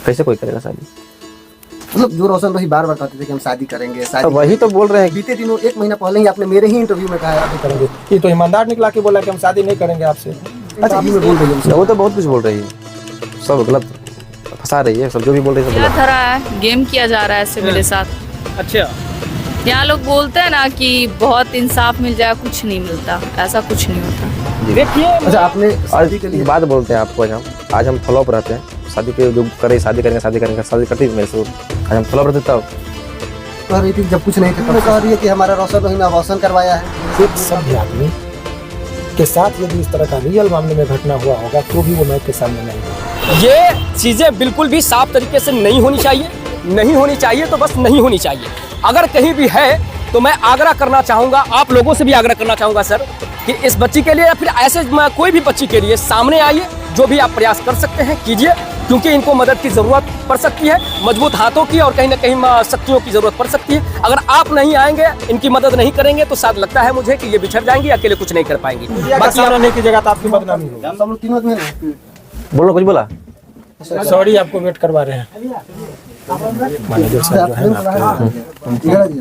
कैसे कोई करेगा शादी? मतलब जो रोशन रोही बार बार कहते थे कि हम शादी करेंगे, शादी तो वही तो बोल रहे हैं। बीते दिनों 1 महीना पहले ही आपने मेरे ही इंटरव्यू में कहा है आप करेंगे। ये तो ईमानदार निकला कि बोला कि हम शादी नहीं करेंगे आपसे। अच्छा ये बोल रही है वो तो बहुत कुछ बोल रही है, सब गलत फंसा रही है, सब जो भी बोल रही है सब क्या गलत। धरा है, गेम किया जा रहा है ऐसे मेरे साथ। अच्छा, यहाँ लोग बोलते हैं ना कि बहुत इंसाफ मिल जाए, कुछ नहीं मिलता, ऐसा कुछ नहीं होता। देखिए अच्छा आपने शादी के आज लिए बात बोलते हैं आपको, आज हम फ्लॉप रहते हैं, शादी के जो करे शादी करेंगे शादी करती मेरे से, आज हम फ्लॉप रहते तब कह रही थी जब कुछ नहीं थे, कह रही है कि हमारा रोशन रोही ने अबॉर्शन करवाया है। एक सभ्य आदमी के साथ यदि इस तरह का रियल मामले में घटना हुआ होगा तो भी वो माइक के सामने नहीं होगा। ये चीज़ें बिल्कुल भी साफ तरीके से नहीं होनी चाहिए, नहीं होनी चाहिए तो बस नहीं होनी चाहिए। अगर कहीं भी है तो मैं आग्रह करना चाहूँगा, आप लोगों से भी आग्रह करना चाहूँगा सर, कि इस बच्ची के लिए या फिर ऐसे कोई भी बच्ची के लिए सामने आइए, जो भी आप प्रयास कर सकते हैं कीजिए, क्योंकि इनको मदद की ज़रूरत पड़ सकती है, मजबूत हाथों की और कहीं ना कहीं शक्तियों की ज़रूरत पड़ सकती है। अगर आप नहीं आएंगे, इनकी मदद नहीं करेंगे तो शायद लगता है मुझे कि ये बिछड़ जाएंगी, अकेले कुछ नहीं कर पाएंगी। बाकी रहने की जगह तो आपकी बदनामी होगी। हम लोग तीनों में ना बोलो, कुछ बोला। सॉरी, आपको वेट करवा रहे हैं मैनेजर साहब जो है ना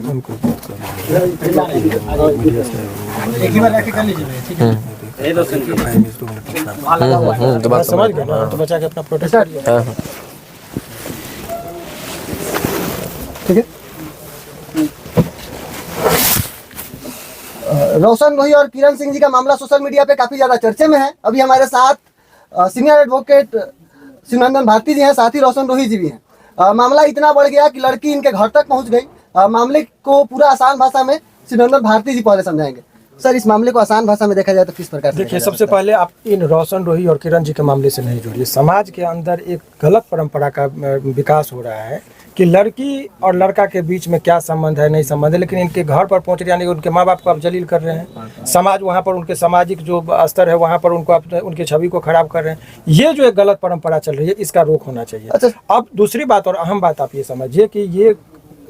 उनको तो बात समझ गए ना, तो बचा के अपना प्रोटेस्ट करिए। ठीक है। रोशन रोही और किरण सिंह जी का मामला सोशल मीडिया पे काफी ज्यादा चर्चे में है। अभी हमारे साथ सीनियर एडवोकेट शिवनंदन भारती जी हैं, साथ ही रोशन रोही जी भी हैं। मामला इतना बढ़ गया कि लड़की इनके घर तक पहुंच गई। मामले को पूरा आसान भाषा में शिवनंदन भारती जी पहले समझाएंगे। सर इस मामले को आसान भाषा में देखा जाए तो किस प्रकार से? देखिए, सबसे पहले आप इन रोशन रोही और किरण जी के मामले से नहीं जोड़िए। समाज के अंदर एक गलत परंपरा का विकास हो रहा है कि लड़की और लड़का के बीच में क्या संबंध है, नहीं संबंध है, लेकिन इनके घर पर पहुंच रहे, यानी उनके माँ बाप को आप जलील कर रहे हैं। समाज वहाँ पर उनके सामाजिक जो स्तर है वहाँ पर उनको आप उनकी छवि को खराब कर रहे हैं। ये जो एक गलत परंपरा चल रही है, इसका रोक होना चाहिए। अच्छा। अब दूसरी बात और अहम बात आप ये समझिए कि ये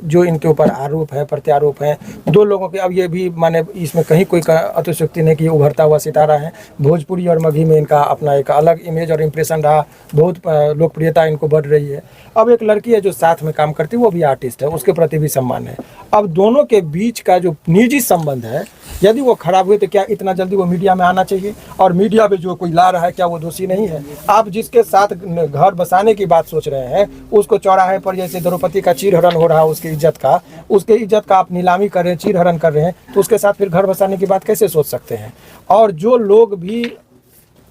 जो इनके ऊपर आरोप है, प्रत्यारोप है, 2 लोगों के, अब ये भी माने इसमें कहीं कोई अतिशयोक्ति नहीं कि ये उभरता हुआ सितारा है। भोजपुरी और मगही में इनका अपना एक अलग इमेज और इम्प्रेशन रहा, बहुत लोकप्रियता इनको बढ़ रही है। अब एक लड़की है जो साथ में काम करती है, वो भी आर्टिस्ट है, उसके प्रति भी सम्मान है। अब दोनों के बीच का जो निजी संबंध है, यदि वो खराब हुए तो क्या इतना जल्दी वो मीडिया में आना चाहिए? और मीडिया में जो कोई ला रहा है, क्या वो दोषी नहीं है? आप जिसके साथ घर बसाने की बात सोच रहे हैं, उसको चौराहे पर जैसे द्रौपदी का चीरहरण हो रहा है, उसकी इज्जत का आप नीलामी कर रहे हैं, चीरहरण कर रहे हैं, तो उसके साथ फिर घर बसाने की बात कैसे सोच सकते हैं? और जो लोग भी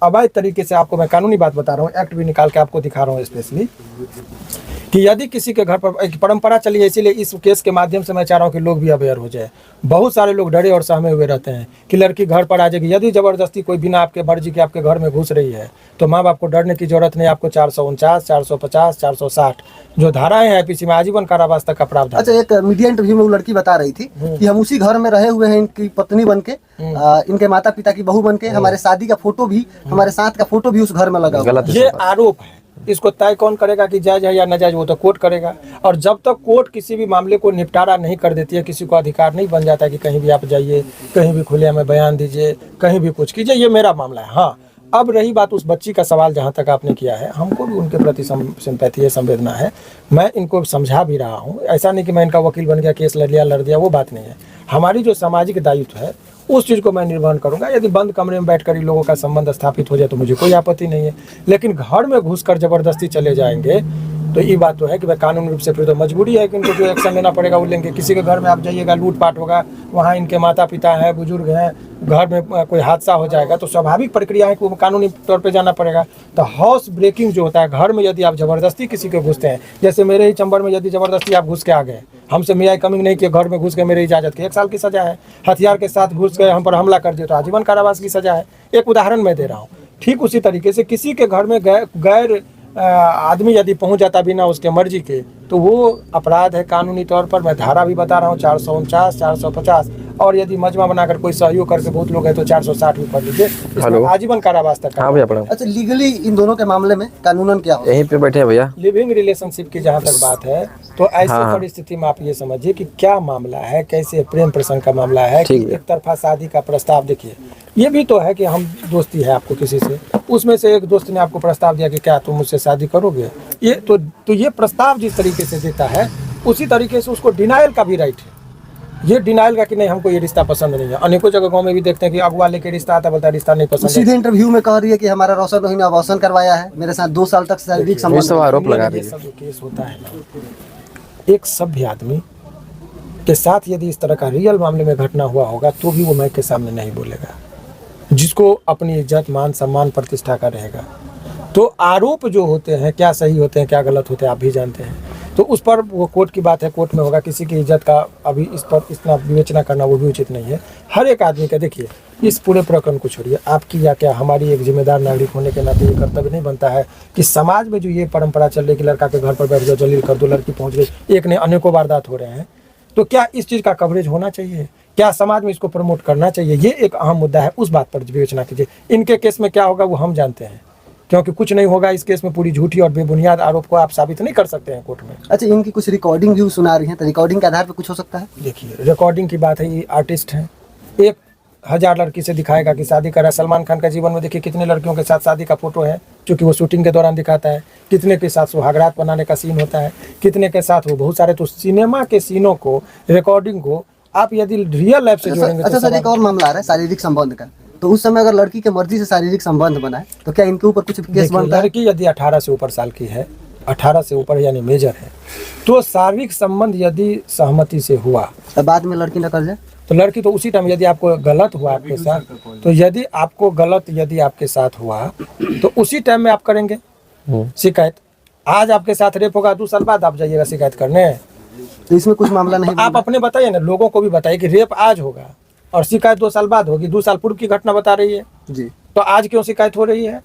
अवैध तरीके से, आपको मैं कानूनी बात बता रहा हूँ, एक्ट भी निकाल के आपको दिखा रहा हूँ स्पेशली, कि यदि किसी के घर पर एक परंपरा चली है, इसीलिए इस केस के माध्यम से मैं चाह रहा हूँ कि लोग भी अवेयर हो जाए। बहुत सारे लोग डरे और सहमे हुए रहते हैं कि लड़की घर पर आ जाएगी। यदि ज़बरदस्ती कोई बिना आपके मर्जी के आपके घर में घुस रही है तो माँ बाप को डरने की जरूरत नहीं। आपको 449, 450, 460 जो धाराएं हैं IPC में आजीवन कारावास तक का प्रावधान। अच्छा, एक मीडिया इंटरव्यू में वो लड़की बता रही थी कि हम उसी घर में रहे हुए हैं, इनकी पत्नी बन के, इनके माता पिता की बहू बन के, हमारे शादी का फोटो भी, हमारे साथ का फोटो भी उस घर में लगा हुआ। गलत ये आरोप है। इसको तय कौन करेगा कि जायज है या नाजायज? वो तो कोर्ट करेगा। और जब तक कोर्ट किसी भी मामले को निपटारा नहीं कर देती है, किसी को अधिकार नहीं बन जाता है कि कहीं भी आप जाइए, कहीं भी खुले में बयान दीजिए, कहीं भी कुछ कीजिए, ये मेरा मामला है। हाँ, अब रही बात उस बच्ची का सवाल, जहाँ तक आपने किया है, हमको भी उनके प्रति सिंपैथी है, संवेदना है। मैं इनको समझा भी रहा हूँ। ऐसा नहीं कि मैं इनका वकील बन गया, केस लड़ दिया, वो बात नहीं है। हमारी जो सामाजिक दायित्व है उस चीज़ को मैं निर्वहन करूंगा। यदि बंद कमरे में बैठकर इन लोगों का संबंध स्थापित हो जाए तो मुझे कोई आपत्ति नहीं है, लेकिन घर में घुसकर जबरदस्ती चले जाएंगे तो ये बात तो है कि भाई कानूनी रूप से फिर तो मजबूरी है कि उनको जो एक्शन लेना पड़ेगा वो लेंगे। किसी के घर में आप जाइएगा, लूटपाट होगा, वहाँ इनके माता पिता हैं, बुजुर्ग हैं, घर में कोई हादसा हो जाएगा तो स्वाभाविक प्रक्रिया है कि वो कानूनी तौर पे जाना पड़ेगा। तो हाउस ब्रेकिंग जो होता है, घर में यदि आप ज़बरदस्ती किसी के घुसते हैं, जैसे मेरे ही चंबर में यदि ज़बरदस्ती आप घुस के आ गए, हमसे मियाँ कमिंग नहीं किए, घर में घुस के मेरी इजाज़त की, 1 साल की सज़ा है। हथियार के साथ घुस गए, हम पर हमला कर दिया तो आजीवन कारावास की सज़ा है। एक उदाहरण मैं दे रहा हूँ। ठीक उसी तरीके से किसी के घर में गैर आदमी यदि पहुंच जाता बिना उसके मर्जी के तो वो अपराध है कानूनी तौर पर। मैं धारा भी बता रहा हूँ, 449, 450। और यदि मजमा बनाकर कोई सहयोग करके बहुत लोग हैं तो 460 भी पढ़ लीजिए, इसमें आजीवन कारावास तक। हाँ भैया प्रणाम। अच्छा, लीगली इन दोनों के मामले में कानूनन क्या हो? यहीं पे बैठे हैं भैया। लिविंग रिलेशनशिप की जहाँ तक बात है तो ऐसी हाँ। परिस्थिति में आप ये समझिए कि क्या मामला है, कैसे प्रेम प्रसंग का मामला है कि ठीक है। एक तरफा शादी का प्रस्ताव। देखिए ये भी तो है कि हम दोस्ती है आपको किसी से, उसमें से एक दोस्त ने आपको प्रस्ताव दिया कि क्या तुम मुझसे शादी करोगे, ये तो ये प्रस्ताव जिस तरीके से देता है उसी तरीके से उसको डिनाइल का भी राइट है। ये डिनाइल का कि नहीं हमको ये रिश्ता पसंद नहीं है। अनेकों जगह गाँव में भी देखते हैं कि अगवा लेके रिश्ता आता, बोलता है रिश्ता नहीं पसंद है। सीधे इंटरव्यू में कह रही है कि हमारा रोशन रोही ने अबॉर्शन करवाया है, मेरे साथ 2 साल तक शारीरिक ये संबंध। सब आरोप लगा रही ये है। सब जो केस होता है ना, एक सभ्य आदमी के साथ यदि इस तरह का रियल मामले में घटना हुआ होगा तो भी वो माइक के सामने नहीं बोलेगा, जिसको अपनी इज्जत मान सम्मान प्रतिष्ठा का रहेगा। तो आरोप जो होते हैं क्या सही होते हैं क्या गलत होते हैं आप भी जानते हैं, तो उस पर वो कोर्ट की बात है, कोर्ट में होगा। किसी की इज्जत का अभी इस पर इतना विवेचना करना वो भी उचित नहीं है। हर एक आदमी का देखिए इस पूरे प्रकरण को छोड़िए, आपकी या क्या हमारी एक जिम्मेदार नागरिक होने के नाते ये कर्तव्य नहीं बनता है कि समाज में जो ये परंपरा चल रही कि लड़का के घर पर बैठ जाओ जलील कर दो, लड़की पहुंच गई, एक ने अनेकों वारदात हो रहे हैं, तो क्या इस चीज़ का कवरेज होना चाहिए, क्या समाज में इसको प्रमोट करना चाहिए, ये एक अहम मुद्दा है। उस बात पर विवेचना कीजिए। इनके केस में क्या होगा वो हम जानते हैं, क्योंकि कुछ नहीं होगा इस केस में। पूरी झूठी और बेबुनियाद आरोप को आप साबित नहीं कर सकते हैं कोर्ट में। अच्छा, इनकी कुछ रिकॉर्डिंग भी सुना रही है, तो रिकॉर्डिंग के आधार पर कुछ हो सकता है? देखिए रिकॉर्डिंग की बात है, ये आर्टिस्ट हैं, 1000 लड़की से दिखाएगा कि शादी करा। सलमान खान का जीवन में देखिए कितने लड़कियों के साथ शादी का फोटो है, क्योंकि वो शूटिंग के दौरान दिखाता है। कितने के साथ सुहागरात बनाने का सीन होता है, कितने के साथ वो बहुत सारे। तो सिनेमा के सीनों को, रिकॉर्डिंग को आप यदि रियल लाइफ से जोड़ेंगे अच्छा सर, एक और मामला आ रहा है शारीरिक संबंध का। तो उस समय अगर लड़की के मर्जी से शारीरिक संबंध बनाए तो क्या इनके ऊपर कुछ केस बनता है? लड़की यदि 18 से ऊपर साल की है, 18 से ऊपर यानी मेजर है, तो शारीरिक संबंध यदि सहमति से हुआ तो बाद में लड़की न कर जाए तो लड़की तो उसी टाइम, यदि आपको गलत हुआ आपके साथ, तो यदि आपको गलत यदि आपके साथ हुआ तो उसी टाइम में आप करेंगे शिकायत। आज आपके साथ रेप होगा, 2 साल बाद आप जाइएगा शिकायत करने, तो इसमें कुछ मामला नहीं। आप अपने बताइए ना, लोगों को भी बताइए कि रेप आज होगा और शिकायत 2 साल बाद होगी। 2 साल पूर्व की घटना बता रही है जी, तो आज क्यों शिकायत हो रही है?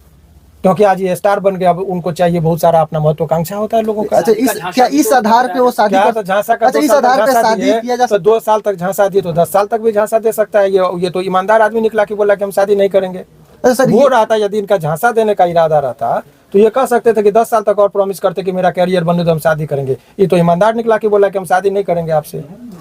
क्योंकि आज ये स्टार बन गया, अब उनको चाहिए, बहुत सारा अपना महत्वाकांक्षा होता है लोगों का। अच्छा, क्या इस आधार पे वो शादी क्या कर? झांसा का अच्छा, इस आधार पे शादी किया जा तो 2 साल तक झांसा दिए तो 10 साल तक भी झांसा दे सकता है। ये तो ईमानदार आदमी निकला कि बोला कि हम शादी नहीं करेंगे। अच्छा सर, वो रहता यदि इनका झांसा देने का इरादा रहता तो ये कह सकते थे कि 10 साल तक और प्रॉमिस करते कि मेरा कैरियर बने तो हम शादी करेंगे। ये तो ईमानदार निकला कि बोला कि हम शादी नहीं करेंगे आपसे।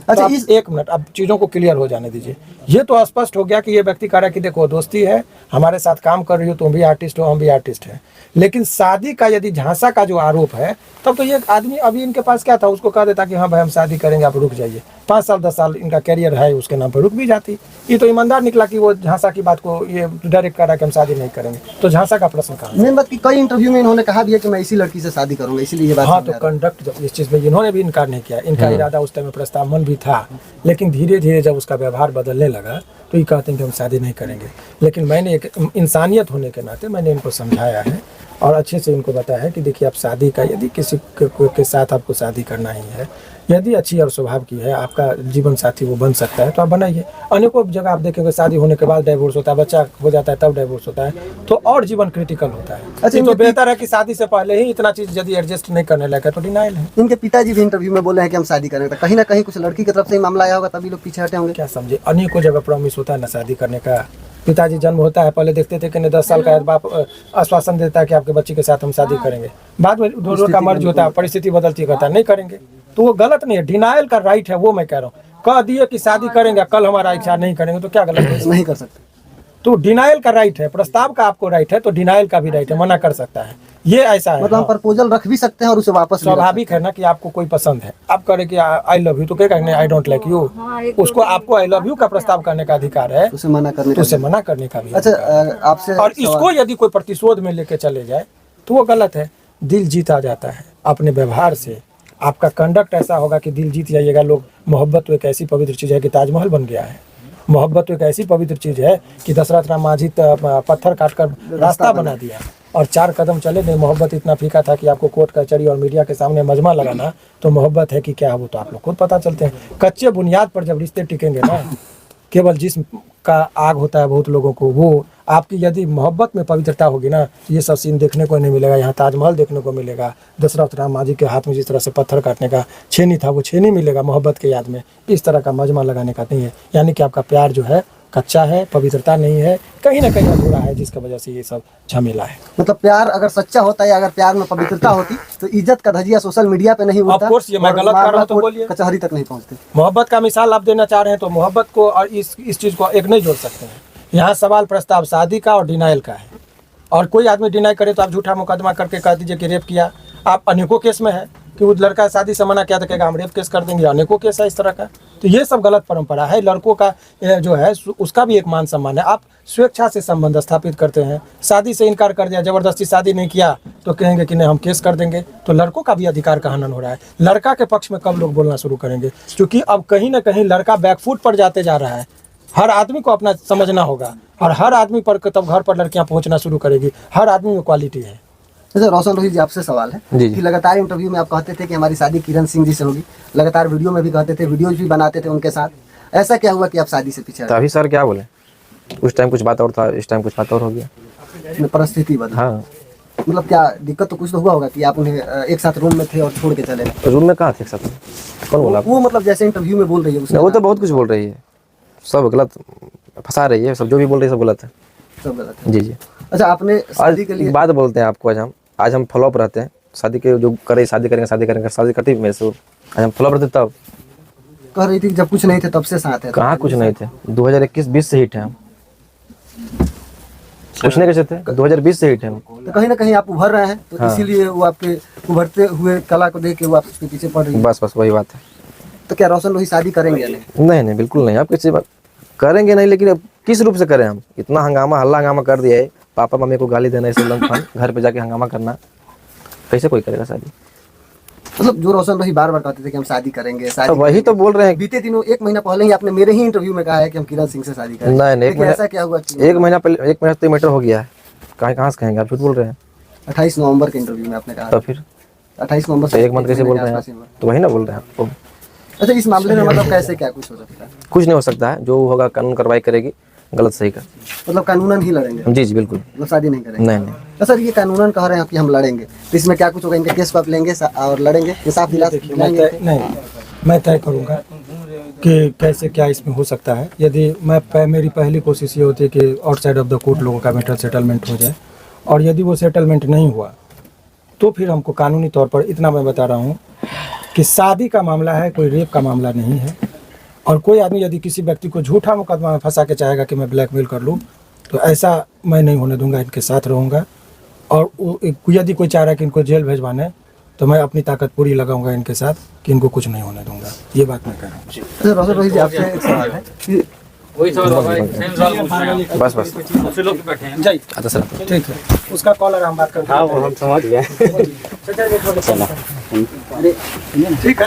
अच्छा, तो एक मिनट, अब चीजों को क्लियर हो जाने दीजिए। ये तो स्पष्ट हो गया कि ये व्यक्ति कह रहा है कि देखो दोस्ती है, हमारे साथ काम कर रही हो, तुम भी आर्टिस्ट हो, हम भी आर्टिस्ट हैं। लेकिन शादी का यदि झांसा का जो आरोप है, तब तो ये आदमी, अभी इनके पास क्या था, उसको कह देता कि हाँ भाई हम शादी करेंगे, आप रुक जाइए। 5 साल 10 साल इनका कैरियर है, उसके नाम पर रुक भी जाती। ये तो ईमानदार निकला कि वो झांसा की बात को ये डायरेक्ट कर रहा है कि हम शादी नहीं करेंगे, तो झांसा का प्रश्न कहाँ? मेन बात की कई इंटरव्यू में इन्होंने कहा भी है कि मैं इसी लड़की से शादी करूंगा, इसीलिए ये बात हाँ, सामने तो आ रहा है। कंडक्ट इस चीज़ में इन्होंने भी इनकार नहीं किया। इनका इरादा उस टाइम में प्रस्तावना भी था, लेकिन धीरे धीरे जब उसका व्यवहार बदलने लगा तो ये कहते हैं कि हम शादी नहीं करेंगे। लेकिन मैंने एक इंसानियत होने के नाते मैंने इनको समझाया है और अच्छे से इनको बताया है कि देखिए आप शादी का, यदि किसी के साथ आपको शादी करना ही है, यदि अच्छी और स्वभाव की है, आपका जीवन साथी वो बन सकता है तो आप बनाइए। अनेकों जगह आप देखेंगे शादी होने के बाद डाइवोर्स होता है, बच्चा हो जाता है तब डाइवोर्स होता है, तो और जीवन क्रिटिकल होता है। अच्छा, तो बेहतर है कि शादी से पहले ही इतना चीज यदि एडजस्ट नहीं करने लगा तो डिनाइल है। इनके पिताजी भी इंटरव्यू में बोले हैं कि हम शादी करेंगे, तो कहीं ना कहीं कुछ लड़की की तरफ से ही मामला आया होगा, तभी लोग पीछे हटे होंगे। क्या समझे, अनेकों जगह प्रॉमिस होता है ना शादी करने का। पिताजी जन्म होता है, पहले देखते थे कि नहीं 10 साल का बाप आश्वासन देता है कि आपके बच्चे के साथ हम शादी करेंगे, बाद में दोनों का मर्ज होता है, परिस्थिति बदलती है, कहता है नहीं करेंगे, तो वो गलत नहीं है। डिनाइल का राइट है, वो मैं कह रहा हूँ। कह दिए कि शादी करेंगे, कल हमारा इच्छा नहीं करेंगे, तो क्या गलत है? नहीं कर सकते। तो डिनाइल का राइट है, प्रस्ताव का आपको राइट है, तो डिनाइल का भी राइट है, मना कर सकता है। ये ऐसा है, मतलब हम प्रपोजल रख भी सकते हैं और उसे वापस भी रख स्वाभाविक है ना कि आपको कोई पसंद है, आप करे कि आई लव यू, तो क्या कहने आई डोंट लाइक यू, उसको आपको आई लव यू का प्रस्ताव करने का अधिकार है, सकते हैं, उसे मना करने तो का। उसे मना करने का भी अच्छा, अधिकार है। आपसे और इसको यदि कोई प्रतिशोध में लेके चले जाए तो वो गलत है। दिल जीता जाता है अपने व्यवहार से, आपका कंडक्ट ऐसा होगा कि दिल जीत जाइएगा लोग। मोहब्बत तो एक ऐसी पवित्र चीज़ है कि ताजमहल बन गया है। मोहब्बत तो एक ऐसी पवित्र चीज़ है कि दशरथ राम माझी पत्थर काटकर रास्ता बना दिया और 4 कदम चले गए। मोहब्बत इतना फीका था कि आपको कोर्ट कचहरी और मीडिया के सामने मजमा लगाना तो मोहब्बत है कि क्या, वो तो आप लोग खुद पता चलते हैं। कच्चे बुनियाद पर जब रिश्ते टिकेंगे ना, केवल जिस्म का आग होता है बहुत लोगों को, वो आपकी यदि मोहब्बत में पवित्रता होगी ना, तो ये सब सीन देखने को नहीं मिलेगा। यहाँ ताजमहल देखने को मिलेगा, दशरथ राम माँ जी के हाथ में जिस तरह से पत्थर काटने का छेनी था वो छेनी मिलेगा मोहब्बत के याद में। इस तरह का मजमा लगाने का नहीं है। यानी कि आपका प्यार जो है कच्चा है, पवित्रता नहीं है, कहीं ना कहीं अधूरा है, जिसकी वजह से ये सब झमेला है। मतलब प्यार अगर सच्चा होता है, अगर प्यार में पवित्रता होती तो इज्जत का धजिया सोशल मीडिया पे नहीं उड़ता। Of course, ये मैं और गलत कर रहा हूं तो कोर्ट बोलिए। कचहरी तक नहीं पहुंचते। मोहब्बत का मिसाल आप देना चाह रहे हैं तो मोहब्बत को और इस चीज़ को एक नहीं जोड़ सकते हैं। यहाँ सवाल प्रस्ताव शादी का और डिनाइल का है। और कोई आदमी डिनाई करे तो आप झूठा मुकदमा करके कह दीजिए कि रेप किया। आप अनेकों केस में है कि वो लड़का शादी से मना किया तो कहेगा हम रेप केस कर देंगे। अनेकों केस है इस तरह का। तो ये सब गलत परंपरा है। लड़कों का जो है उसका भी एक मान सम्मान है। आप स्वेच्छा से संबंध स्थापित करते हैं। शादी से इनकार कर दिया, जबरदस्ती शादी नहीं किया तो कहेंगे कि नहीं हम केस कर देंगे। तो लड़कों का भी अधिकार का हनन हो रहा है। लड़का के पक्ष में कब लोग बोलना शुरू करेंगे, क्योंकि अब कहीं ना कहीं लड़का बैकफुट पर जाते जा रहा है। हर आदमी को अपना समझना होगा और हर आदमी पर तब घर पर लड़कियां पहुंचना शुरू करेगी। हर आदमी में क्वालिटी है। जैसे रोशन रोहित जी, आपसे सवाल है जी, जी। कि लगातार इंटरव्यू में आप कहते थे कि हमारी शादी किरण सिंह जी से होगी, लगातार वीडियो में भी कहते थे, वीडियोज भी बनाते थे उनके साथ। ऐसा क्या हुआ कि आप शादी से पीछे तो अभी सर क्या बोले, उस टाइम कुछ बात और था, इस टाइम कुछ बात और हो गया। रहे? परिस्थिति बदली। हाँ, मतलब क्या दिक्कत तो कुछ तो हुआ होगा कि आप उन्हें एक साथ रूम में थे और छोड़ के चले गए। तो रूम में कहाँ थे एक साथ? कौन बोला? वो मतलब जैसे इंटरव्यू में बोल रही है उसने वो तो बहुत कुछ बोल रही है, सब गलत फंसा रही है, सब जो भी बोल रही है सब गलत है। सब गलत है। जी जी। अच्छा, आपने शादी के आज लिए एक बात बोलते हैं आपको, आज हम फ्लॉप रहते हैं। शादी के जो करे शादी करेंगे शादी करती मेरे से। आज हम फ्लॉप रहते तब कह रही थी कि जब कुछ नहीं थे तब से साथ है। कहाँ कुछ नहीं थे। 2021-20 से हिट है हम, कुछ नहीं कैसे थे। 2020 से हिट है हम। तो कहीं ना कहीं आप उभर रहे हैं, तो हाँ। इसीलिए वो आपके उभरते हुए कला को देख के वो आपके पीछे पड़ रही है। बस वही बात है। तो क्या रोशन रोहित शादी करेंगे या नहीं? नहीं बिल्कुल नहीं। आप किसी बात करेंगे नहीं, लेकिन अब किस रूप से करें हम? इतना हंगामा हल्ला हंगामा कर दिया है, पापा मम्मी को गाली देना, इसे घर पे जाके हंगामा करना, कैसे कोई करेगा शादी? मतलब जो रोशन रोहित बार बार कहते थे कि हम शादी करेंगे, शादी तो वही तो बोल रहे हैं। बीते दिनों 1 महीना पहले ही आपने मेरे ही इंटरव्यू में कहा है कि हम किरण सिंह से शादी करेंगे। नहीं लेकिन ऐसा क्या हुआ कि 1 महीना पहले, 1 महीना तो मैटर हो गया है। कहाँ से कहेंगे? आप झूठ बोल रहे हैं। 28 नवंबर के इंटरव्यू में आपने कहा। तो फिर 28 नवंबर तो 1 मंथ कैसे बोल रहे हैं आप? तो वही ना बोल रहे हैं आपको। अच्छा, इस मामले में मतलब कैसे क्या कुछ हो सकता है? कुछ नहीं हो सकता है, जो होगा कानून कार्रवाई करेगी, गलत सही का। मतलब कानूनन ही लड़ेंगे? जी जी बिल्कुल। मतलब शादी नहीं करेंगे? नहीं। तो सर ये कानूनन कह रहे हैं कि हम लड़ेंगे, तो इसमें क्या कुछ होगा? इनके केस को आप लेंगे और लड़ेंगे, इंसाफ दिलाएंगे? नहीं, मैं तय करूंगा कि कैसे क्या इसमें हो सकता है। यदि मेरी पहली कोशिश ये होती है कि आउटसाइड ऑफ द कोर्ट लोगों का मैटर सेटलमेंट हो जाए, और यदि वो सेटलमेंट नहीं हुआ तो फिर हमको कानूनी तौर पर इतना मैं बता रहा हूँ कि शादी का मामला है, कोई रेप का मामला नहीं है। और कोई आदमी यदि किसी व्यक्ति को झूठा मुकदमा में फंसा के चाहेगा कि मैं ब्लैकमेल कर लूँ, तो ऐसा मैं नहीं होने दूंगा, इनके साथ रहूँगा। और यदि कोई चाह रहा है कि इनको जेल भेजवाने, तो मैं अपनी ताकत पूरी लगाऊंगा इनके साथ कि इनको कुछ नहीं होने दूंगा। ये बात मैं कह रहा हूँ। अच्छा रोशन रोहित जी, आपसे एक सवाल है कि बस जय आता सर। ठीक है, उसका कॉल हम बात करते हैं। हाँ वो हम समझ गए। ठीक है।